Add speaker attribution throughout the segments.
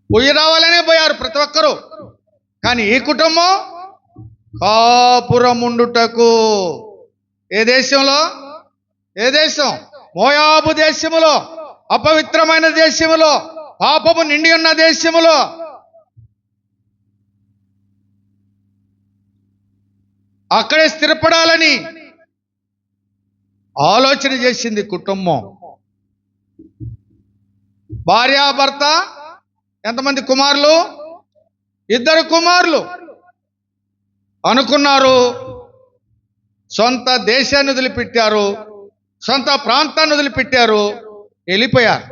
Speaker 1: పోయి రావాలనే పోయారు ప్రతి ఒక్కరూ. కానీ ఈ కుటుంబం కాపురముండుటకు ఏ దేశంలో? ఏ దేశం? మోయాబు దేశములో, అపవిత్రమైన దేశములో, పాపము నిండి ఉన్న దేశములో. అక్కడే స్థిరపడాలని ఆలోచన చేసింది కుటుంబం. భార్యాభర్త. ఎంతమంది కుమారులు? 2 కుమారులు. అనుకున్నారు, సొంత దేశాన్ని వదిలిపెట్టారు, సొంత ప్రాంతాన్ని వదిలిపెట్టారు, వెళ్ళిపోయారు.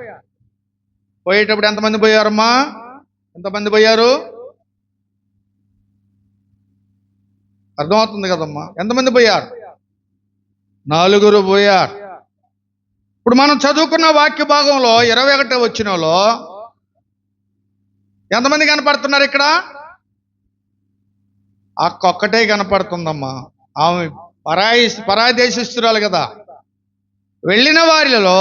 Speaker 1: పోయేటప్పుడు ఎంతమంది పోయారమ్మా? ఎంతమంది పోయారు? అర్థమవుతుంది కదమ్మా? ఎంతమంది పోయారు? 4 పోయారు. ఇప్పుడు మనం చదువుకున్న వాక్య భాగంలో 21వ వచనంలో ఎంతమంది కనపడుతున్నారు ఇక్కడ? ఒక్కటే కనపడుతుందమ్మా. ఆమె పరాయి దేశస్తురాలు కదా. వెళ్ళిన వారిలో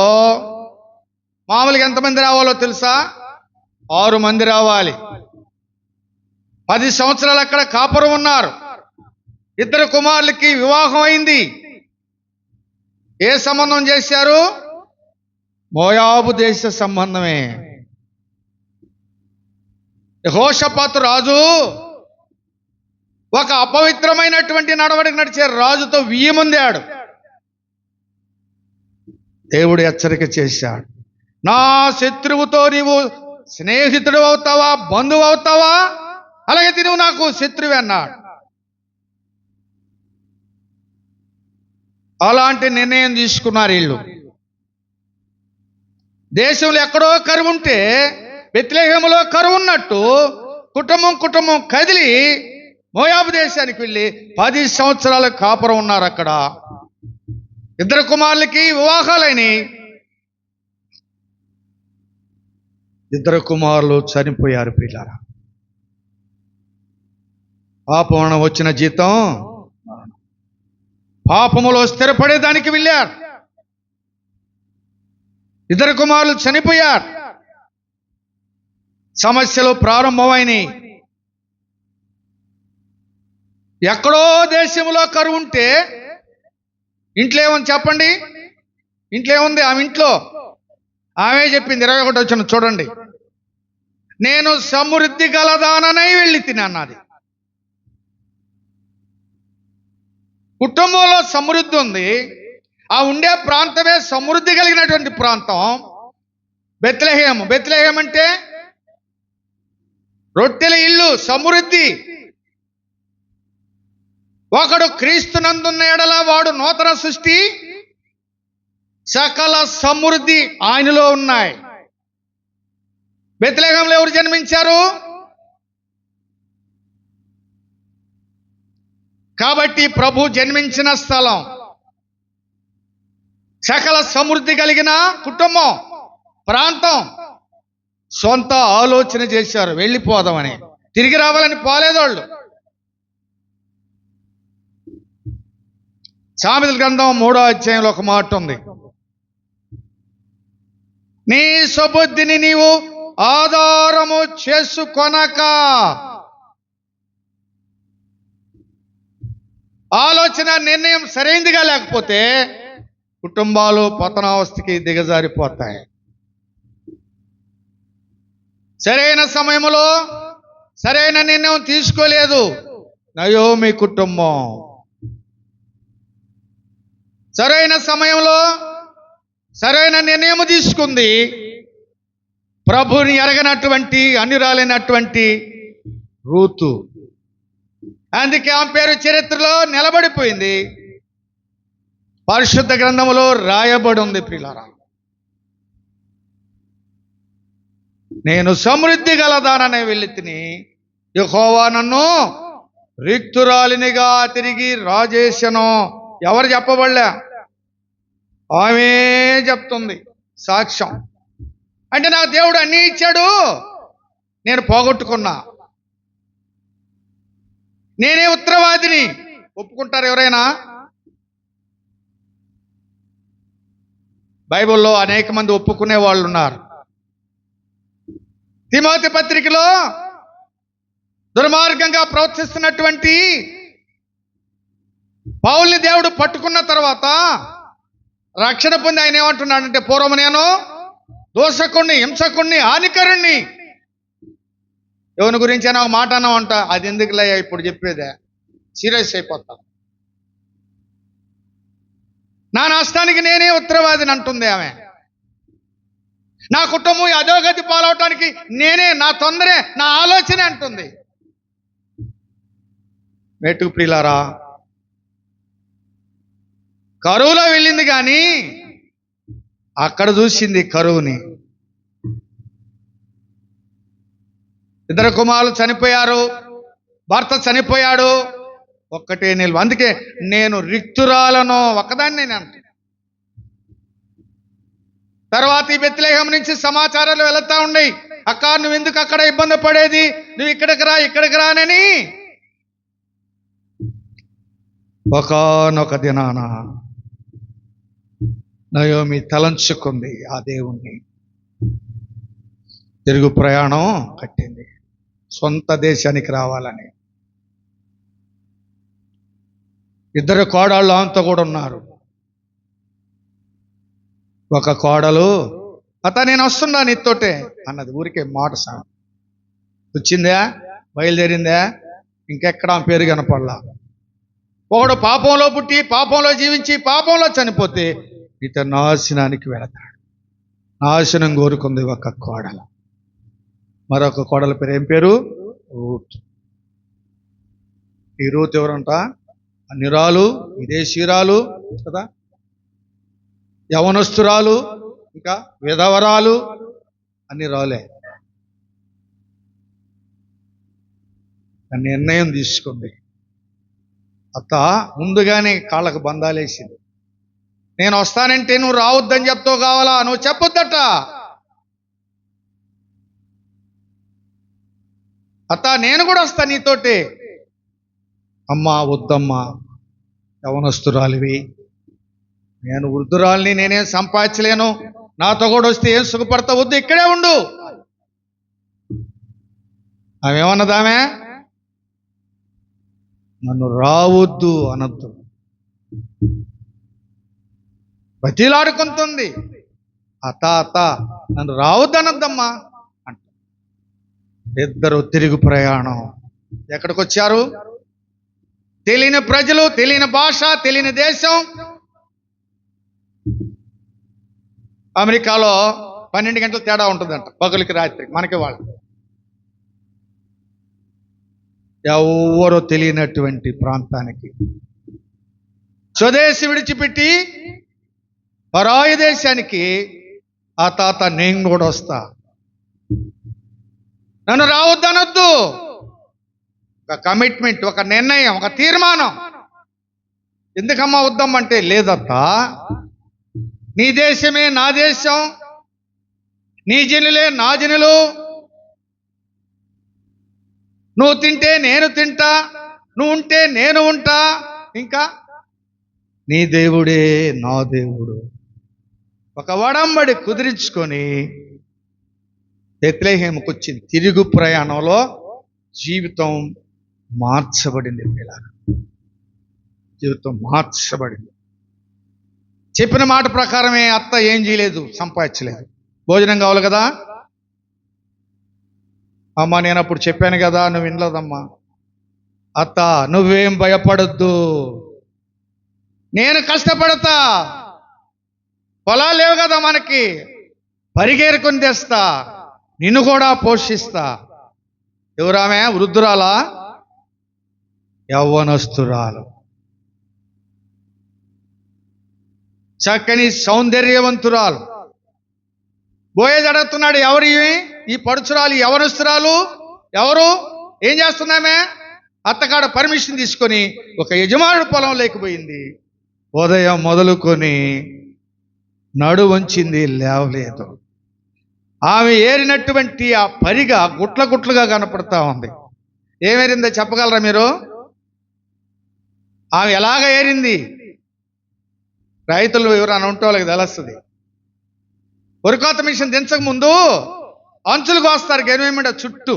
Speaker 1: మామూలుగా ఎంతమంది రావాలో తెలుసా? 6 మంది రావాలి. 10 సంవత్సరాలు అక్కడ కాపురం ఉన్నారు. 2 కుమారులకి వివాహం అయింది. ఏ సంబంధం చేశారు? మోయాబు దేశ సంబంధమే. యెహోషాపాతు రాజు ఒక అపవిత్రమైనటువంటి నడవడిక నడిచే రాజుతో వియ్యముందాడు. దేవుడు హెచ్చరిక చేశాడు, నా శత్రువుతో నీవు స్నేహితుడు అవుతావా, బంధువు అవుతావా? అలాగే నువ్వు నాకు శత్రువు అన్నాడు. అలాంటి నిర్ణయం తీసుకున్నారు వీళ్ళు. దేశంలో ఎక్కడో కరువు ఉంటే బెత్లెహేములో కరువు ఉన్నట్టు కుటుంబం కదిలి మోయాబు దేశానికి వెళ్ళి 10 సంవత్సరాల కాపురం ఉన్నారు అక్కడ. 2 కుమారులకి వివాహాలని. 2 కుమారులు చనిపోయారు. పిల్లరా, పాపం వచ్చిన జీతం. పాపములో స్థిరపడేదానికి వెళ్ళారు. 2 కుమారులు చనిపోయారు. సమస్యలు ప్రారంభమైనవి. ఎక్కడో దేశంలో కరువు ఉంటే ఇంట్లో ఏమని చెప్పండి? ఇంట్లో ఏముంది? ఆమె ఇంట్లో ఆమె చెప్పింది. 21 వచనం చూడండి. నేను సమృద్ధి గలదాననై వెళ్ళి తిని అన్నది. కుటుంబంలో సమృద్ధి ఉంది. ఆ ఉండే ప్రాంతమే సమృద్ధి కలిగినటువంటి ప్రాంతం బెత్లెహేము. బెత్లెహేము అంటే రొట్టెల ఇల్లు, సమృద్ధి. ఒకడు క్రీస్తునందున్న ఎడల వాడు నూతన సృష్టి, సకల సమృద్ధి ఆయనలో ఉన్నాయి. బెత్లెహేములో ఎవరు జన్మించారు? కాబట్టి ప్రభు జన్మించిన స్థలం, సకల సమృద్ధి కలిగిన కుటుంబం, ప్రాంతం. సొంత ఆలోచన చేశారు వెళ్ళిపోదామని. తిరిగి రావాలని పోలేదోళ్ళు. సామెతల గ్రంథం 3వ అధ్యాయంలో ఒక మాట ఉంది, నీ స్వబుద్ధిని నీవు ఆధారము చేసుకొనక. ఆలోచన నిర్ణయం సరైనదిగా లేకపోతే కుటుంబాలు పతనావస్థకి దిగజారిపోతాయి. సరైన సమయంలో సరైన నిర్ణయం తీసుకోలేదు నయోమి కుటుంబం. సరైన సమయంలో సరైన నిర్ణయం తీసుకుంది. ప్రభుని ఎరగనటువంటి అన్యురాలైనటువంటి రూతు. అందుకే ఆమె పేరు చరిత్రలో నిలబడిపోయింది, పరిశుద్ధ గ్రంథములో రాయబడి ఉంది. ప్రియులారా, నేను సమృద్ధి గలదాననే వెళ్ళి తిని యెహోవా నన్ను రిక్తురాలినిగా తిరిగి రాజేశను. ఎవరు చెప్పబడలే, ఆమె చెప్తుంది సాక్ష్యం. అంటే నాకు దేవుడు అన్నీ ఇచ్చాడు, నేను పోగొట్టుకున్నా, నేనే ఉత్తరవాదిని. ఒప్పుకుంటారు ఎవరైనా? బైబిల్లో అనేక మంది ఒప్పుకునే వాళ్ళు ఉన్నారు. తిమోతి పత్రికలో దుర్మార్గంగా ప్రవర్తిస్తున్నటువంటి పౌల్ని దేవుడు పట్టుకున్న తర్వాత రక్షణ పొంది ఆయన ఏమంటున్నాడంటే, పూర్వం నేను దోషకుణ్ణి, హింసకుణ్ణి, హానికరుణ్ణి. ఎవరి గురించి అయినా ఒక మాట అన్నావంట, అది ఎందుకులే ఇప్పుడు చెప్పేదే, సీరియస్ అయిపోతాను. నా నష్టానికి నేనే ఉత్తరవాదిని అంటుంది ఆమె. నా కుటుంబం అధోగతి పాలవటానికి నేనే, నా తొందరే, నా ఆలోచనే అంటుంది. మేటుకు ప్రియులారా, కరువులో వెళ్ళింది కానీ అక్కడ చూసింది కరువుని. ఇద్దరు కుమారులు చనిపోయారు, భర్త చనిపోయాడు, ఒక్కటే నిల్వ. అందుకే నేను రిక్తురాలను, ఒకదాన్ని నేను అంట. తర్వాత ఈ బెత్లెహేము నుంచి సమాచారాలు వెళుతూ ఉన్నాయి, అక్క నువ్వు ఎందుకు అక్కడ ఇబ్బంది పడేది, నువ్వు ఇక్కడికి రానని. ఒకానొక దినాన నయోమి తలంచుకుంది ఆ దేవుణ్ణి, తిరుగు ప్రయాణం కట్టింది సొంత దేశానికి రావాలని. ఇద్దరు కోడళ్ళు ఆమెతో కూడా ఉన్నారు. ఒక కోడలు, నేను వస్తున్నా నీతోటే అన్నది. ఊరికే మాట సాయం వచ్చిందా, బయలుదేరిందా, ఇంకెక్కడ పేరు కనపడలా. ఒకడు పాపంలో పుట్టి, పాపంలో జీవించి, పాపంలో చనిపోతే ఇతను నాశనానికి వెళతాడు. నాశనం కోరుకుంది ఒక కోడలు. మరొక కోడల పేరు ఏం పేరు? రూత్. ఈ రూత్ ఎవరంట? అన్యురాలు, విదేశీరాలు కదా, యవనస్తురాలు, ఇంకా విధవరాలు, అన్ని రాలే. నిర్ణయం తీసుకుంది. అత్త ముందుగానే కాళ్ళకు బంధాలేసింది. నేను వస్తానంటే నువ్వు రావద్దని చెప్తావు కావాలా, నువ్వు చెప్పొద్దట. అత్త నేను కూడా వస్తా నీతోటి. అమ్మా వద్దమ్మా, యవనస్తురాలివి, నేను వృద్ధురాలిని, నేనేం సంపాదించలేను, నాతో కూడా వస్తే ఏం సుఖపడతా, వద్దు ఇక్కడే ఉండు. ఆమె ఏమన్నదామె? నన్ను రావద్దు అనద్దు. బతిలాడుకుంటుంది. అత్త నన్ను రావద్దు అనద్దమ్మా అంట. ఇద్దరు తిరుగు ప్రయాణం. ఎక్కడికి వచ్చారు? తెలియని ప్రజలు, తెలియని భాష, తెలియని దేశం. అమెరికాలో 12 గంటల తేడా ఉంటుందంట, పగలికి రాత్రికి. మనకి వాళ్ళు ఎవరో తెలియనటువంటి ప్రాంతానికి స్వదేశం విడిచిపెట్టి పరాయి దేశానికి ఆ తాత నేను కూడా వస్తా, నన్ను రావద్దనొద్దు. ఒక కమిట్మెంట్, ఒక నిర్ణయం, ఒక తీర్మానం. ఎందుకమ్మా వద్దామంటే, లేదత్తా నీ దేశమే నా దేశం, నీ జనులే నా జనులు, నువ్వు తింటే నేను తింటా, నువ్వు ఉంటే నేను ఉంటా, ఇంకా నీ దేవుడే నా దేవుడు. ఒక వడంబడి కుదిరించుకొని బెత్లెహేముకు వచ్చింది. తిరుగు ప్రయాణంలో జీవితం మార్చబడింది. జీవితం మార్చబడింది. చెప్పిన మాట ప్రకారమే. అత్త ఏం చేయలేదు, సంపాదించలేదు. భోజనం కావాలి కదా, అమ్మా నేను అప్పుడు చెప్పాను కదా, నువ్వు వినలేదమ్మా. అత్త నువ్వేం భయపడొద్దు, నేను కష్టపడతా, పొలాలు లేవు కదా మనకి, పరిగేరుకొని తెస్తా, నిన్ను కూడా పోషిస్తా. ఎవరామె? వృద్ధురాలా? యవ్వనస్తురాలు, చక్కని సౌందర్యవంతురాలు. బోయేజ్ అడుగుతున్నాడు, ఎవరు ఈ పడుచురాలు, యవనస్తురాలు ఎవరు? ఏం చేస్తున్నామే? అత్తకాడ పర్మిషన్ తీసుకొని ఒక యజమానుడు పొలం లేకపోయింది. ఉదయం మొదలుకొని నడు వంచింది, లేవలేదు. ఆమె ఏరినటువంటి ఆ పరిగా గుట్ల గుట్లుగా కనపడతా ఉంది. ఏమేరిందో చెప్పగలరా మీరు? ఆమె ఎలాగ ఏరింది? రైతులు ఎవరైనా ఉంటే వాళ్ళకి తెలుస్తుంది. వరికోత మిషన్ దించక ముందు అంచులు కోస్తారు గెనుమ మీద చుట్టూ.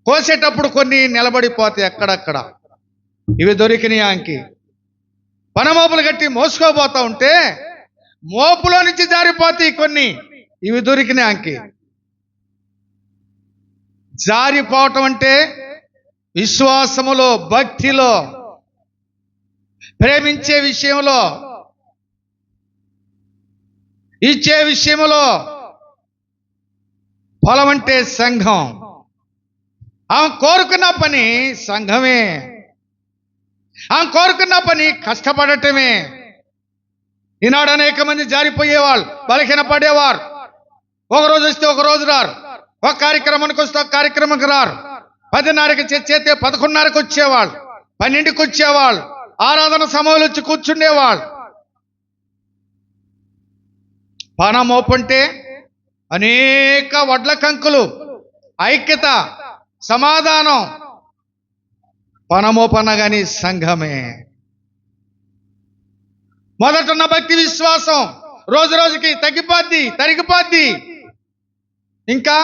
Speaker 1: కోసేటప్పుడు కొన్ని నిలబడిపోతాయి అక్కడక్కడ. ఇవి దొరికినాయి ఆంకి. పనమోపులు కట్టి మోసుకోబోతా ఉంటే మోపులో నుంచి జారిపోతాయి కొన్ని. ఇవి దొరికినాయి ఆంకి. జారిపోవటం అంటే విశ్వాసములో, భక్తిలో, ప్రేమించే విషయంలో, ఇచ్చే విషయంలో. పొలం అంటే సంఘం. ఆమె కోరుకున్న పని సంఘమే. ఆమె కోరుకున్న పని కష్టపడటమే. ఈనాడు అనేక మంది జారిపోయేవాళ్ళు, బలహీన పడేవారు. ఒకరోజు వస్తే ఒక రోజు రారు, ఒక కార్యక్రమానికి వస్తే ఒక కార్యక్రమానికి రారు. 10:30కి చర్చ అయితే 11:30కి వచ్చేవాళ్ళు, 12కి వచ్చేవాళ్ళు, ఆరాధన సమయంలో వచ్చి కూర్చుండేవాళ్ళు. పనమోపంటే అనేక వడ్ల కంకులు, ఐక్యత, సమాధానం. పనమోపన్న గాని సంఘమే. మొదటున్న భక్తి విశ్వాసం రోజు రోజుకి తరిగిపోద్ది. ఇంకా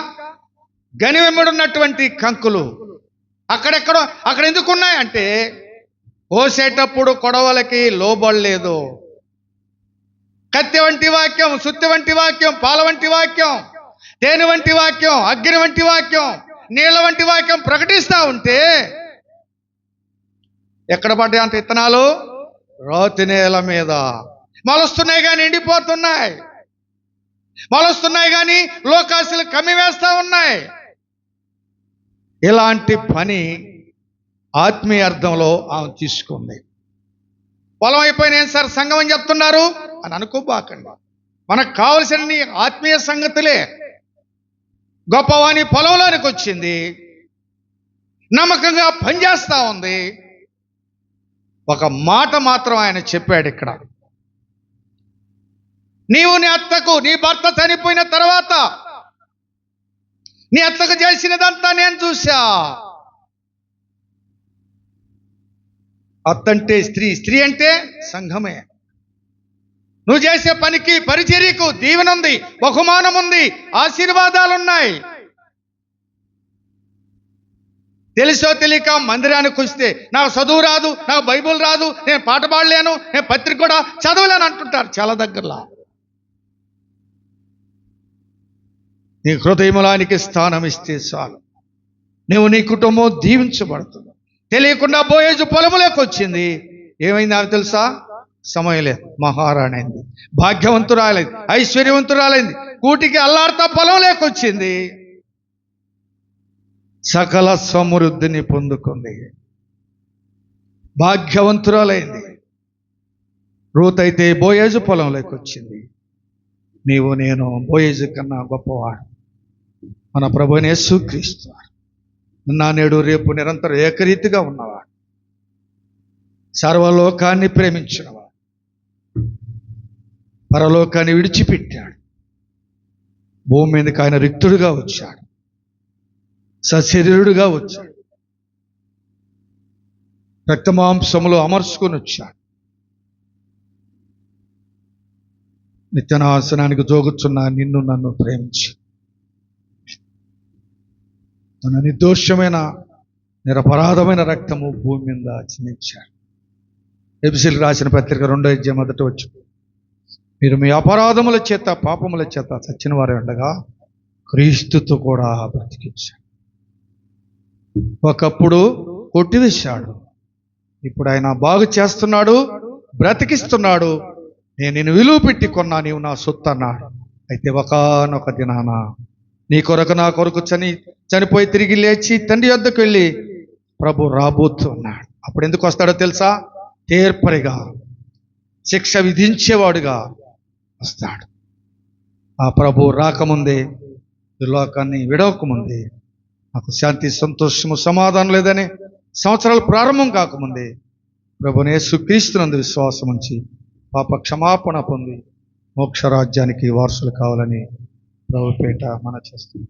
Speaker 1: గనివెమ్మడున్నటువంటి కంకులు అక్కడ ఎందుకున్నాయి అంటే కోసేటప్పుడు కొడవలకి లోబడలేదు. కత్తి వంటి వాక్యం, సుత్తి వంటి వాక్యం, పాల వంటి వాక్యం, తేనె వంటి వాక్యం, అగ్ని వంటి వాక్యం, నీళ్ళ వంటి వాక్యం ప్రకటిస్తూ ఉంటే ఎక్కడ పడ్డాయి అంత విత్తనాలు? రాతి నేల మీద. మొలుస్తున్నాయి కానీ ఎండిపోతున్నాయి, మొలుస్తున్నాయి కానీ లోకాశలు కమ్మివేస్తూ ఉన్నాయి. ఇలాంటి పని ఆత్మీయ అర్థంలో ఆమె తీసుకుంది. పొలం అయిపోయిన ఏం సార్ సంఘం అని చెప్తున్నారు అని అనుకోబాకండి. మనకు కావలసిన ఆత్మీయ సంగతులే. గొప్పవాని పొలంలోనికి వచ్చింది, నమ్మకంగా పనిచేస్తూ ఉంది. ఒక మాట మాత్రం ఆయన చెప్పాడు ఇక్కడ, నీవు నీ అత్తకు, నీ భర్త చనిపోయిన తర్వాత నీ అత్తకు చేసినదంతా నేను చూశా. అత్త అంటే స్త్రీ, స్త్రీ అంటే సంఘమే. నువ్వు చేసే పనికి, పరిచర్యకు దీవెన ఉంది, బహుమానం ఉంది, ఆశీర్వాదాలున్నాయి. తెలుసో తెలియక మందిరానికి వస్తే నాకు చదువు రాదు, నాకు బైబుల్ రాదు, నేను పాట పాడలేను, నేను పత్రిక కూడా చదవలేను అంటుంటారు చాలా దగ్గరలో. నీ హృదయములానికి స్థానం ఇస్తే చాలు, నువ్వు నీ కుటుంబం దీవించబడుతుంది. తెలియకుండా బోయేజు పొలములోకి వచ్చింది. ఏమైంది ఆమె తెలుసా? సమయం లేదు, మహారాణి అయింది, భాగ్యవంతురాలైంది, ఐశ్వర్యవంతురాలైంది, కూటికి అల్లాడుతా పొలంలోకి వచ్చింది, సకల సమృద్ధిని పొందుకుంది, భాగ్యవంతురాలైంది. రూత్ అయితే బోయేజు పొలంలోకి వచ్చింది. నీవు నేను బోయేజు కన్నా గొప్పవాడు మన ప్రభువైన యేసుక్రీస్తు. నిన్న నేడు రేపు నిరంతరం ఏకరీతిగా ఉన్నవాడు, సర్వలోకాన్ని ప్రేమించినవాడు, పరలోకాన్ని విడిచిపెట్టాడు, భూమి మీదకి ఆయన రిక్తుడుగా వచ్చాడు, సశరీరుడుగా వచ్చాడు, రక్తమాంసములు అమర్చుకొని వచ్చాడు. నిత్యనాశనానికి జోగుచున్న నిన్ను నన్ను ప్రేమించి తన నిర్దోషమైన నిరపరాధమైన రక్తము భూమి మీద చిందించాడు. ఎఫెసీయులకు రాసిన పత్రిక 2వ అధ్యాయం మొదట వచ్చు, మీరు మీ అపరాధముల చేత పాపముల చేత చచ్చిన వారే ఉండగా క్రీస్తుతో కూడా బ్రతికించాడు. ఒకప్పుడు కొట్టివేశాడు, ఇప్పుడు ఆయన బాగు చేస్తున్నాడు, బ్రతికిస్తున్నాడు. నేను నిన్ను విలువ పెట్టి కొన్నా, నీవు నా సొత్తు అన్నాడు. అయితే ఒకానొక దినాన నీ కొరకు నా కొరకు చనిపోయి తిరిగి లేచి తండ్రి వద్దకు వెళ్ళి ప్రభు రాబోతున్నాడు. అప్పుడు ఎందుకు వస్తాడో తెలుసా? తీర్పరిగా, శిక్ష విధించేవాడుగా వస్తాడు. ఆ ప్రభు రాకముందే, ఈ లోకాన్ని విడవకముందే, నాకు శాంతి, సంతోషము, సమాధానం లేదని సంవత్సరాలు ప్రారంభం కాకముందే ప్రభువుని యేసుక్రీస్తునందు విశ్వాసం ఉంచి పాప క్షమాపణ పొంది మోక్షరాజ్యానికి వారసులు కావాలని ప్రభుపేట మన చేస్తుంది.